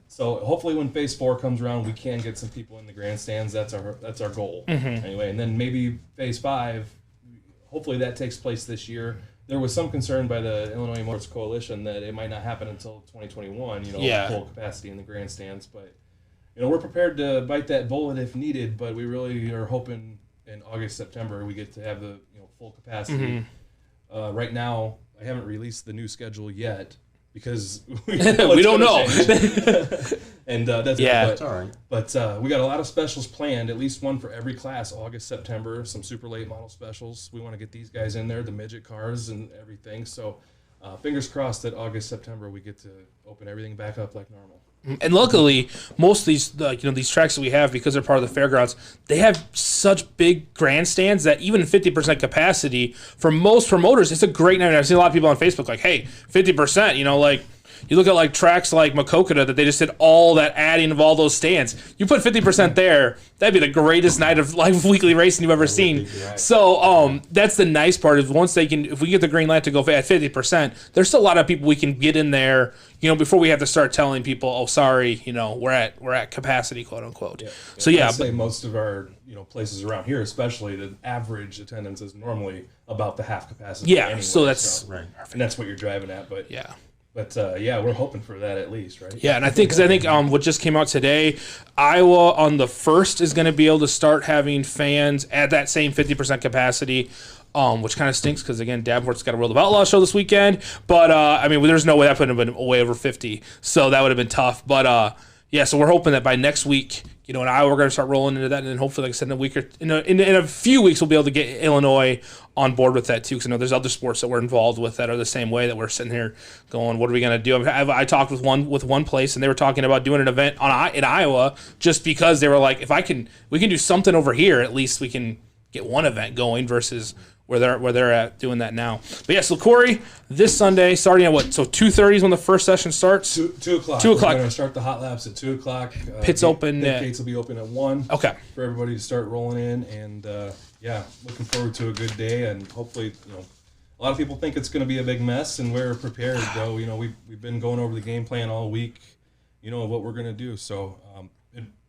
so hopefully when phase 4 comes around, we can get some people in the grandstands. That's our goal anyway. And then maybe phase 5, hopefully that takes place this year. There was some concern by the Illinois Motorsports Coalition that it might not happen until 2021. Full capacity in the grandstands. But we're prepared to bite that bullet if needed. But we really are hoping in August, September we get to have the full capacity. Right now, I haven't released the new schedule yet because we don't know. And that's Yeah. That's all right. But we got a lot of specials planned, at least one for every class, August, September, some super late model specials. We want to get these guys in there, the midget cars and everything. So fingers crossed that August, September, we get to open everything back up like normal. And luckily, most of these, these tracks that we have, because they're part of the fairgrounds, they have such big grandstands that even 50% capacity for most promoters, it's a great night. I've seen a lot of people on Facebook like, hey, 50%, like you look at like tracks like Makokata that they just did all that adding of all those stands. You put 50% there, that'd be the greatest night of live weekly racing you've ever seen. Right. So that's the nice part is if we get the green light to go at 50%, there's still a lot of people we can get in there, before we have to start telling people, oh, sorry, we're at capacity, quote unquote. Yeah. So yeah, I'd say most of our places around here, especially, the average attendance is normally about the half capacity. yeah. Anyway, So that's Right. and that's what you're driving at. But yeah. But we're hoping for that at least, right? Yeah, and I think what just came out today, Iowa on the 1st is going to be able to start having fans at that same 50% capacity, which kind of stinks because, again, Davenport's got a World of Outlaws show this weekend. But, there's no way that would have been way over 50, so that would have been tough. But, so we're hoping that by next week, in Iowa, we're going to start rolling into that, and then hopefully, like I said, in a week or in a few weeks, we'll be able to get Illinois on board with that too. Because I know there's other sports that we're involved with that are the same way, that we're sitting here going, "What are we going to do?" I talked with one place, and they were talking about doing an event in Iowa just because they were like, "If we can do something over here, at least we can get one event going versus." Where they're at doing that now. But yeah, so Corey, this Sunday, starting at what? So 2:30 is when the first session starts? 2 o'clock. 2 o'clock. We're going to start the hot laps at 2 o'clock. Pits open Pit at- gates will be open at 1. Okay. For everybody to start rolling in. And, looking forward to a good day. And hopefully, a lot of people think it's going to be a big mess. And we're prepared, though. We've been going over the game plan all week, of what we're going to do. So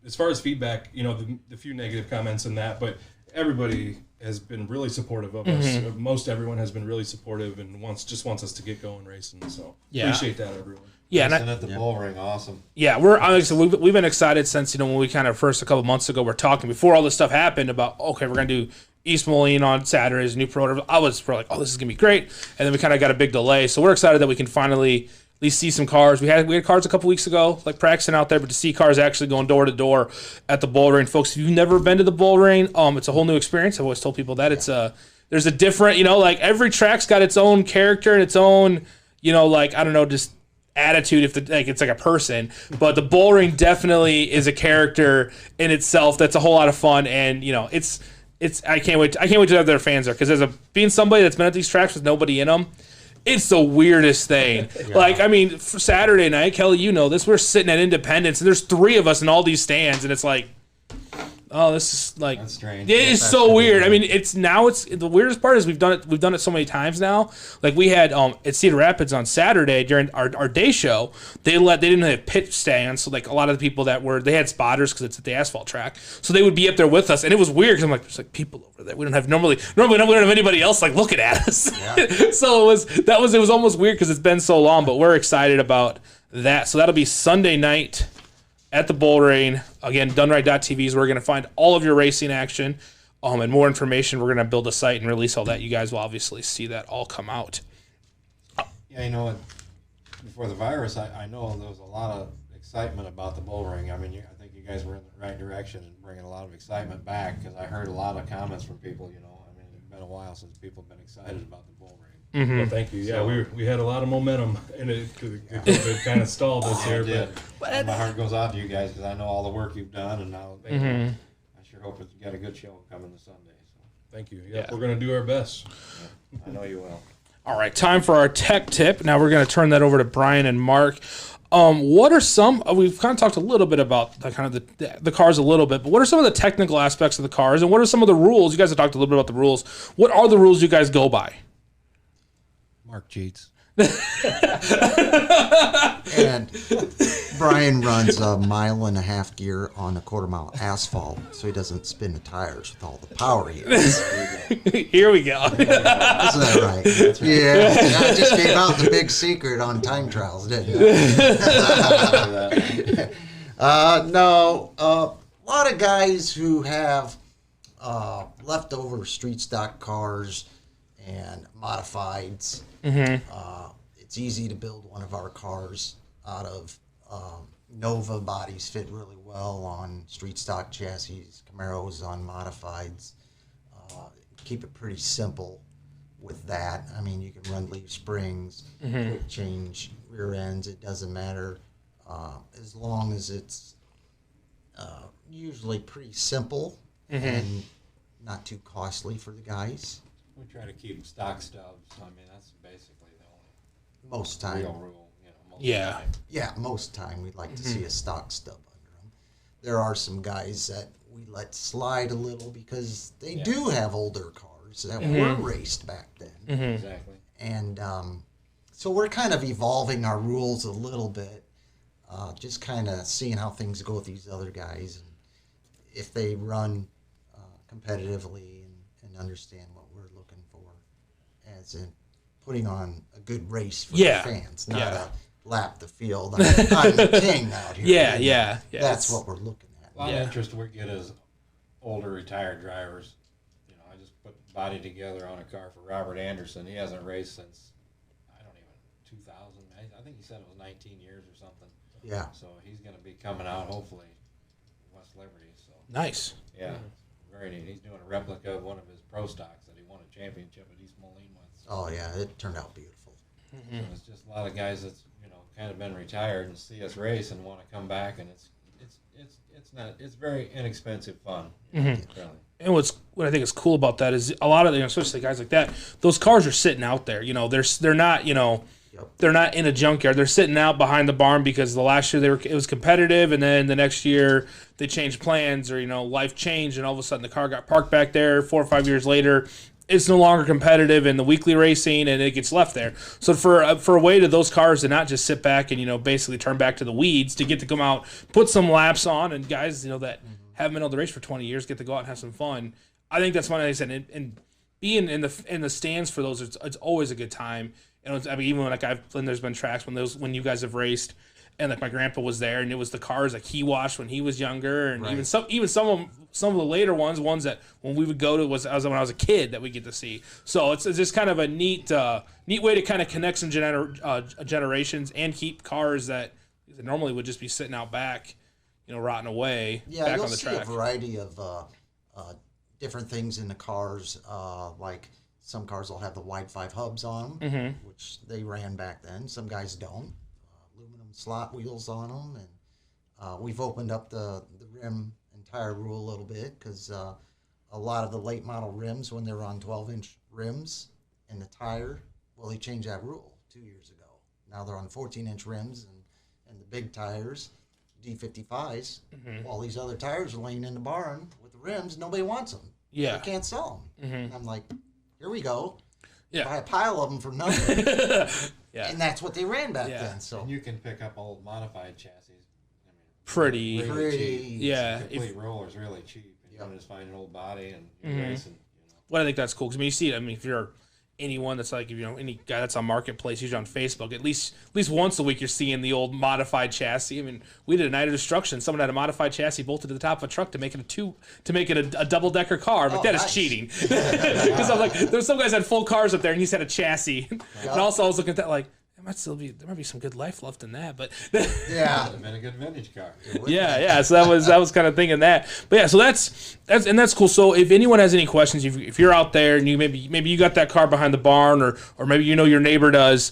as far as feedback, the few negative comments in that. But everybody has been really supportive of us. Most everyone has been really supportive and wants us to get going racing. So appreciate that, everyone. Yeah, And at the bull ring, awesome. Yeah, we've been excited since when we kind of first a couple months ago we're talking before all this stuff happened about we're gonna do East Moline on Saturdays, new promoter. I was like, this is gonna be great, and then we kind of got a big delay. So we're excited that we can finally at least see some cars. We had cars a couple weeks ago, like practicing out there, but to see cars actually going door to door at the bull ring, folks. If you've never been to the bull ring, it's a whole new experience. I've always told people that there's a different, like every track's got its own character and its own, just attitude it's like a person, but the bull ring definitely is a character in itself that's a whole lot of fun, and it's I can't wait to have their fans there, because being somebody that's been at these tracks with nobody in them, it's the weirdest thing. Yeah. For Saturday night, Kelly, this, we're sitting at Independence and there's 3 of us in all these stands, and it's like, oh, this is like That's strange. it is so weird. I mean, it's the weirdest part is we've done it so many times now. Like we had at Cedar Rapids on Saturday during our day show, they didn't have pit stands, so like a lot of the people they had spotters because it's at the asphalt track, so they would be up there with us, and it was weird because I'm like, there's like people over there. We don't have normally we don't have anybody else like looking at us. Yeah. So it was almost weird because it's been so long, but we're excited about that. So that'll be Sunday night at the Bullring. Again, Dunright.tv is where we're going to find all of your racing action and more information. We're going to build a site and release all that. You guys will obviously see that all come out. Yeah, you know what? Before the virus, I know there was a lot of excitement about the Bullring. I mean, I think you guys were in the right direction and bringing a lot of excitement back because I heard a lot of comments from people, you know. I mean, it's been a while since people have been excited about the Bullring. Mm-hmm. Well, thank you. Yeah, we had a lot of momentum, and the COVID kind of stalled us here. But my heart goes out to you guys because I know all the work you've done, and now I sure hope it's got a good show coming this Sunday. So. Thank you. Yep, we're going to do our best. Yeah, I know you will. All right, time for our tech tip. Now we're going to turn that over to Brian and Mark. What are some? We've kind of talked a little bit about the cars a little bit, but what are some of the technical aspects of the cars, and what are some of the rules? You guys have talked a little bit about the rules. What are the rules you guys go by? Mark cheats. And Brian runs a 1.5 gear on a 1/4 mile asphalt, so he doesn't spin the tires with all the power he has. Here we go. Isn't that right? That's right. Yeah, I just gave out the big secret on time trials, didn't I? No, a lot of guys who have leftover street stock cars and modifieds. It's easy to build one of our cars out of Nova bodies, fit really well on street stock chassis, Camaros on modifieds. Keep it pretty simple with that. I mean, you can run leaf springs, quick change rear ends, it doesn't matter, as long as it's usually pretty simple and not too costly for the guys. We try to keep stock stubs. I mean, that's basically the only Most time. real rule. You know, most Yeah. time. Yeah, most time we'd like to see a stock stub under them. There are some guys that we let slide a little because they do have older cars that were raced back then. Exactly. And so we're kind of evolving our rules a little bit, just kind of seeing how things go with these other guys and if they run competitively and understand what we're looking for as in putting on a good race for the fans, not a lap the field. I'm the king out here. Yeah. That's what we're looking at. A lot of interest we get is older retired drivers. You know, I just put the body together on a car for Robert Anderson. He hasn't raced since, 2000. I think he said it was 19 years or something. Yeah. So he's going to be coming out, hopefully, West Liberty. So Nice. yeah, very neat. He's doing a replica of one of his pro stocks that he won a championship at East Moline with. So, Oh, yeah, it turned out beautiful. so it's just a lot of guys that's kind of been retired and see us race and want to come back, and it's very inexpensive fun. Really. And what I think is cool about that is a lot of especially guys like that, those cars are sitting out there. They're not they're not in a junkyard. They're sitting out behind the barn because the last year it was competitive, and then the next year they changed plans or life changed, and all of a sudden the car got parked back there. 4 or 5 years later, it's no longer competitive in the weekly racing, and it gets left there. So for a way to those cars to not just sit back and basically turn back to the weeds, to get to come out, put some laps on, and guys that haven't been able to race for 20 years get to go out and have some fun. I think that's fun. Like I said, and being in the stands for those, it's always a good time. And even when there's been tracks when you guys have raced, and like my grandpa was there, and it was the cars like he watched when he was younger, and even some of the later ones that when we would go to was when I was a kid that we get to see. So it's just kind of a neat way to kind of connect some generations and keep cars that normally would just be sitting out back, rotting away back on the track. You'll see a variety of different things in the cars, like some cars will have the wide 5 hubs on them, which they ran back then. Some guys don't. Aluminum slot wheels on them, and we've opened up the rim and tire rule a little bit because a lot of the late model rims, when they were on 12-inch rims and the tire, well, they changed that rule 2 years ago. Now they're on 14-inch rims and the big tires. D55s. All these other tires are laying in the barn with the rims. Nobody wants them. Yeah. They can't sell them. And I'm like, here we go. Yeah. Buy a pile of them for nothing. Yeah. And that's what they ran back Yeah. then. So And you can pick up old modified chassis. I mean, Pretty. really Pretty cheap. Yeah. Complete roller's really cheap. You Yep. can just find an old body and you're racing. Well, I think that's cool because you see it. I mean, if you're anyone that's like any guy that's on Marketplace, usually on Facebook, at least once a week you're seeing the old modified chassis. I mean, we did a Night of Destruction. Someone had a modified chassis bolted to the top of a truck to make it a double decker car. But that is nice. cheating because I'm like, there's some guys had full cars up there and he just had a chassis. And also I was looking at that like. There might be some good life left in that, but yeah. Would have been a good vintage car. yeah. So that was kind of thinking that, but yeah. So that's cool. So if anyone has any questions, if you're out there and you maybe you got that car behind the barn, or maybe your neighbor does,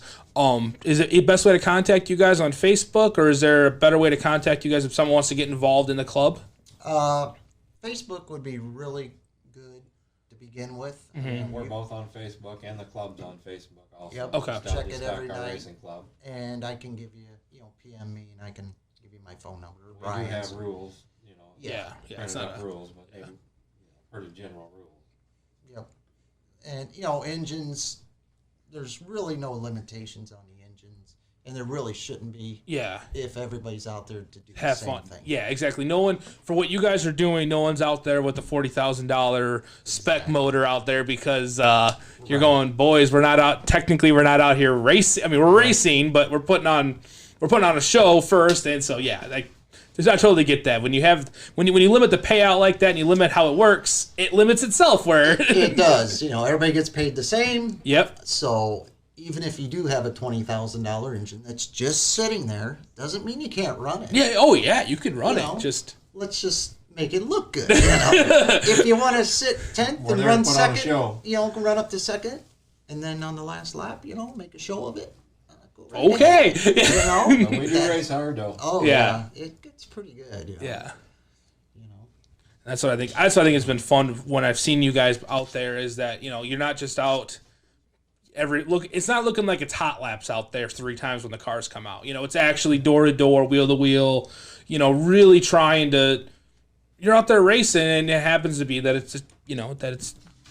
is it the best way to contact you guys on Facebook, or is there a better way to contact you guys if someone wants to get involved in the club? Facebook would be really good to begin with. And we're both on Facebook, and the club's on Facebook also. Yep. Okay. Nostalgia Check it Stock every Car night. Racing Club. And I can give you, PM me, and I can give you my phone number. We do Brian's. have rules, Yeah. It's printed not up a, rules, but maybe pretty general rules. Yep. And, engines, there's really no limitations on the engines. And there really shouldn't be yeah. if everybody's out there to do Have the same fun. thing. Yeah, exactly. No one for what you guys are doing. No one's out there with the $40,000 spec motor out there because you're going, boys. We're not out. Technically, we're not out here racing. I mean, we're racing, but we're putting on a show first. And so, yeah, like, I totally get that. When you limit the payout like that and you limit how it works, it limits itself. Where It does. Everybody gets paid the same. Yep. So even if you do have a $20,000 engine that's just sitting there, doesn't mean you can't run it. Yeah. Oh, yeah. You can run You it. know? Just Let's just make it look good. If you want to sit 10th We're and there run to put on a second, show. can run up to second, and then on the last lap, make a show of it. Go right okay. ahead, But we do race hard, though. Oh Yeah. yeah, it gets pretty good. Yeah. You know. That's what I think. It's been fun when I've seen you guys out there. Is that you're not just out it's not looking like it's hot laps out there 3 times when the cars come out. It's actually door to door, wheel to wheel. Really trying to. You're out there racing, and it happens to be that it's just, that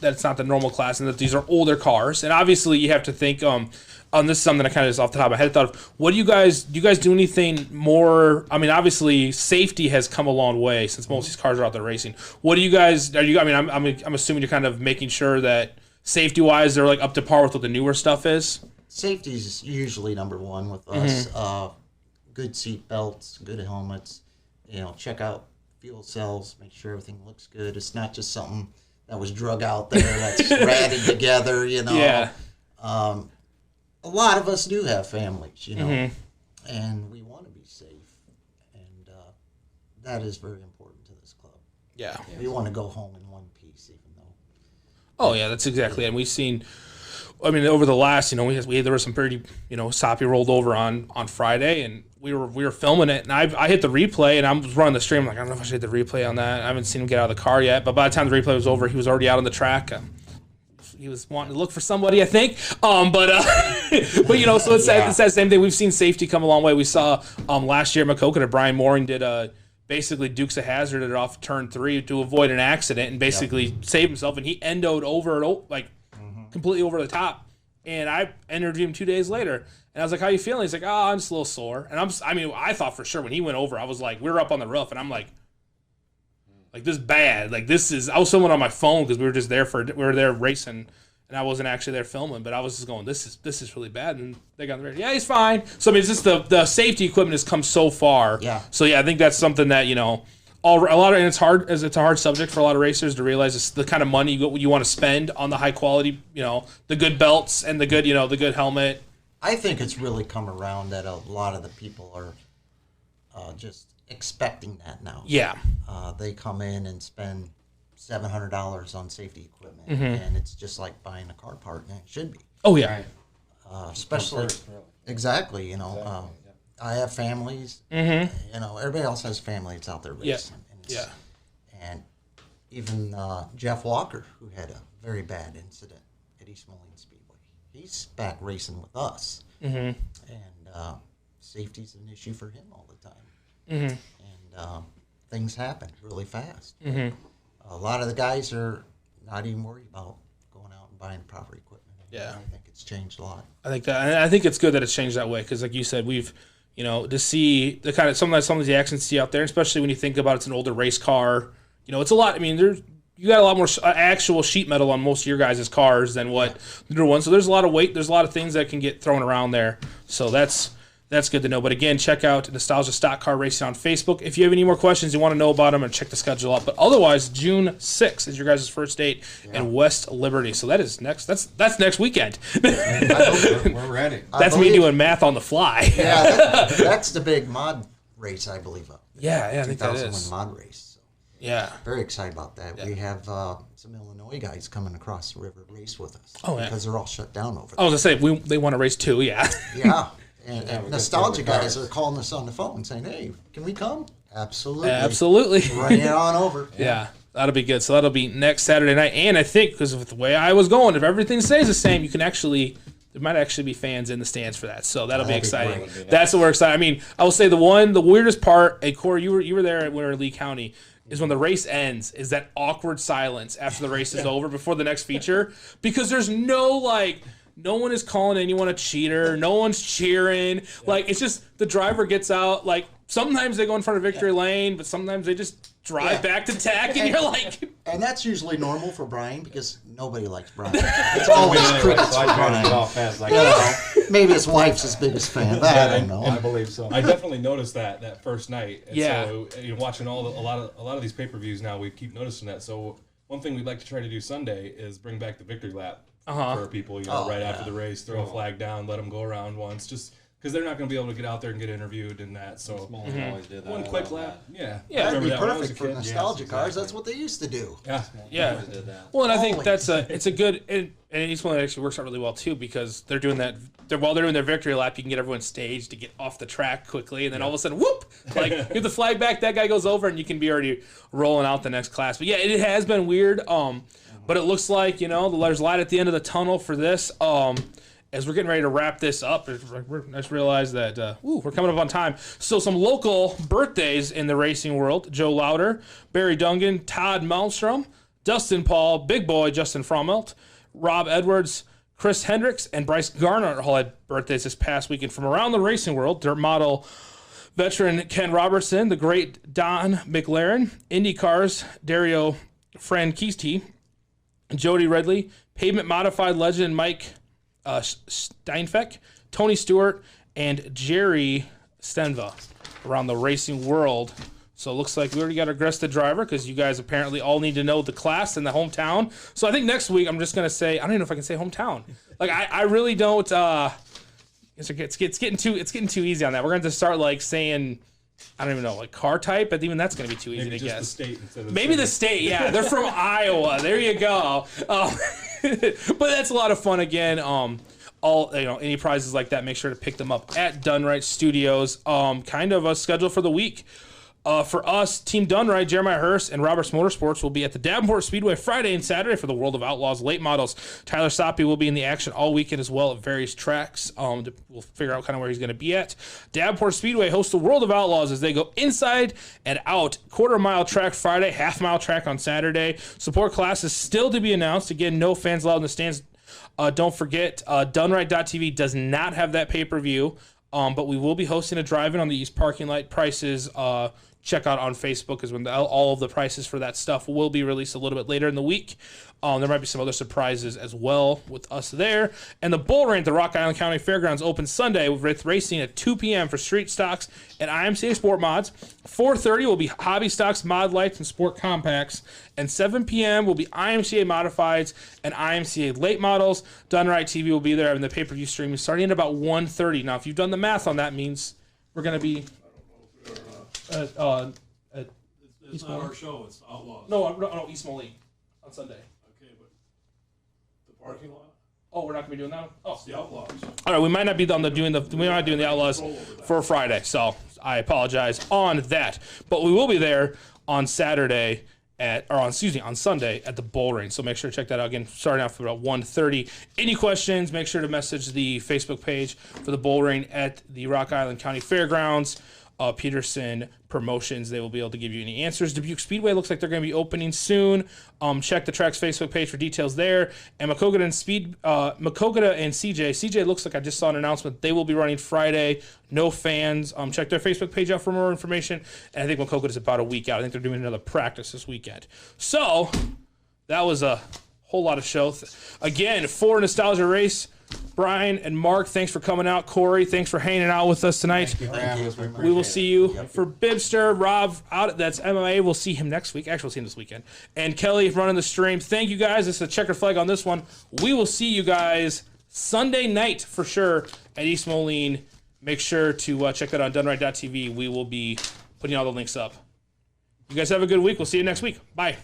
it's not the normal class, and that these are older cars. And obviously, you have to think. This is something I kind of just off the top of my head thought of. What do you guys do? Anything more? I mean, obviously, safety has come a long way since most of these cars are out there racing. What do you guys? Are you? I mean, I'm assuming you're kind of making sure that safety wise they're like up to par with what the newer stuff is. Safety is usually number one with us. Good seat belts, good helmets. Check out fuel cells, make sure everything looks good. It's not just something that was drug out there that's ratted together. Yeah. A lot of us do have families, and we want to be safe, and that is very important to this club. Yeah. We want to go home in one piece, even though. Oh yeah, that's exactly it. And we've seen. I mean, over the last, there were some pretty, Soppy rolled over on Friday, and we were filming it, and I hit the replay, and I was running the stream. I'm like, I don't know if I should hit the replay on that. I haven't seen him get out of the car yet, but by the time the replay was over, he was already out on the track. He was wanting to look for somebody, I think. But so it's that same thing. We've seen safety come a long way. We saw last year at Maquoketa, Brian Mooring did basically Dukes of Hazzard it off turn 3 to avoid an accident and basically save himself, and he endoed over completely over the top. And I interviewed him 2 days later, and I was like, "How you feeling?" He's like, "Oh, I'm just a little sore." And I thought for sure when he went over, I was like, we were up on the roof, and I'm like this is bad. Like this is. I was filming on my phone because we were just there we were there racing, and I wasn't actually there filming. But I was just going, this is really bad. And they got on the radio. Yeah, he's fine. So I mean, it's just the safety equipment has come so far. Yeah. So yeah, I think that's something that and it's hard as it's a hard subject for a lot of racers to realize it's the kind of money you want to spend on the high quality, the good belts and the good, the good helmet. I think it's really come around that a lot of the people are just expecting that now. Yeah. They come in and spend $700 on safety equipment, and it's just like buying a car part, and it should be. Oh yeah. Right. Especially, First, really. exactly. I have families. Everybody else has family that's out there racing. Yeah. And even Jeff Walker, who had a very bad incident at East Moline Speedway, he's back racing with us. And safety's an issue for him all the time. and things happen really fast. A lot of the guys are not even worried about going out and buying proper equipment. Yeah. I think it's changed a lot. I think it's good that it's changed that way because, like you said, we've to see the kind of some of the actions you see out there, especially when you think about it's an older race car. It's a lot. I mean, you got a lot more actual sheet metal on most of your guys' cars than what the newer ones. So there's a lot of weight. There's a lot of things that can get thrown around there. So that's good to know. But again, check out Nostalgia Stock Car Racing on Facebook. If you have any more questions you want to know about them, and check the schedule out. But otherwise, June 6th is your guys' first date in West Liberty. So that is next. That's next weekend. We're ready. That's me doing math on the fly. Yeah, that's the big mod race, I believe. Yeah, I think that 2001 is. mod race. So Yeah. very excited about that. We have some Illinois guys coming across the river to race with us. Oh, yeah. Because they're all shut down over I there. was gonna say they want to race too. Yeah. Yeah. And we got nostalgia different guys cars. are calling us on the phone saying, "Hey, can we come?" Absolutely. Absolutely. Bring it on over. Yeah, that'll be good. So that'll be next Saturday night. And I think because of the way I was going, if everything stays the same, there might actually be fans in the stands for that. So that'll be That'd be exciting. great. That's what we're excited. I mean, I will say the weirdest part, hey Corey, you were there when we were in Lee County, is when the race ends, is that awkward silence after the race is over before the next feature. Because there's no one is calling anyone a cheater. No one's cheering. Like, it's just the driver gets out. Like, sometimes they go in front of victory lane, but sometimes they just drive back to tack, and you're like... And that's usually normal for Brian because nobody likes Brian. It's always crickets for Brian. Maybe his wife's his biggest fan. I don't know. I believe so. I definitely noticed that first night. And Yeah. So watching a lot of these pay-per-views now, we keep noticing that. So one thing we'd like to try to do Sunday is bring back the victory lap for people. Right after the race, throw a flag down, let them go around once, just because they're not going to be able to get out there and get interviewed and that. So Always did that. one I quick love lap, That'd Remember be that when I was a perfect for kid? nostalgia Yes, cars. exactly. That's what they used to do. Yeah. Yeah. Always did that. Well, and I think Always. it's a good, and East Moline actually works out really well too because they're doing that. While they're doing their victory lap, you can get everyone staged to get off the track quickly, and then all of a sudden, whoop! Like you have the flag back, that guy goes over, and you can be already rolling out the next class. But yeah, it has been weird. But it looks like there's light at the end of the tunnel for this. As we're getting ready to wrap this up, I just realized that we're coming up on time. So some local birthdays in the racing world: Joe Lauder, Barry Dungan, Todd Malmstrom, Dustin Paul, Big Boy Justin Frommelt, Rob Edwards, Chris Hendricks, and Bryce Garner all had birthdays this past weekend from around the racing world. Dirt model veteran Ken Robertson, the great Don McLaren, IndyCars Dario Franchitti, Jody Redley, pavement modified legend Mike Steinfeck, Tony Stewart, and Jerry Stenva around the racing world. So it looks like we already got our Gresta driver because you guys apparently all need to know the class and the hometown. So I think next week I'm just going to say, I don't even know if I can say hometown. Like I really don't, it's getting too easy on that. We're going to start saying, I don't even know, car type, but even that's going to be too easy Maybe to just guess. the state instead of Maybe the state, yeah. They're from Iowa. There you go. But that's a lot of fun again. Any prizes like that, make sure to pick them up at Dunright Studios. Kind of a schedule for the week. For us, Team Dunright, Jeremiah Hurst, and Roberts Motorsports will be at the Davenport Speedway Friday and Saturday for the World of Outlaws late models. Tyler Soppy will be in the action all weekend as well at various tracks. We'll figure out kind of where he's going to be at. Davenport Speedway hosts the World of Outlaws as they go inside and out. Quarter-mile track Friday, half-mile track on Saturday. Support class is still to be announced. Again, no fans allowed in the stands. Don't forget, Dunright.tv does not have that pay-per-view, but we will be hosting a drive-in on the East Parking Lot. Prices check out on Facebook is when all of the prices for that stuff will be released a little bit later in the week. There might be some other surprises as well with us there. And the bull ring at the Rock Island County Fairgrounds opens Sunday with racing at 2 p.m. for street stocks and IMCA Sport Mods. 4:30 will be hobby stocks, mod lights, and sport compacts. And 7 p.m. will be IMCA Modifieds and IMCA late models. Dunright TV will be there having the pay-per-view streaming starting at about 1:30. Now, if you've done the math on that, means we're going to be... It's not our show, it's Outlaws. No, East Moline on Sunday. Okay, but the parking lot, Oh, we're not gonna be doing that. Oh, it's the Outlaws. all right. We might not be doing the Outlaws for Friday, so I apologize on that. But we will be there on Saturday on Sunday at the bull ring. So make sure to check that out again. Starting off at about 1:30. Any questions? Make sure to message the Facebook page for the bull ring at the Rock Island County Fairgrounds. Peterson Promotions. They will be able to give you any answers. Dubuque Speedway looks like they're going to be opening soon. Check the track's Facebook page for details there. And Maquoketa and CJ looks like I just saw an announcement. They will be running Friday. No fans. Check their Facebook page out for more information. And I think Maquoketa is about a week out. I think they're doing another practice this weekend. So that was a whole lot of show. Again, for Nostalgia Race, Brian and Mark, thanks for coming out. Corey, thanks for hanging out with us tonight. Thank you. We will see you for Bibster. Rob, that's MMA. We'll see him next week. Actually, we'll see him this weekend. And Kelly running the stream. Thank you guys. This is a checkered flag on this one. We will see you guys Sunday night for sure at East Moline. Make sure to check that out on DoneRight.tv. We will be putting all the links up. You guys have a good week. We'll see you next week. Bye.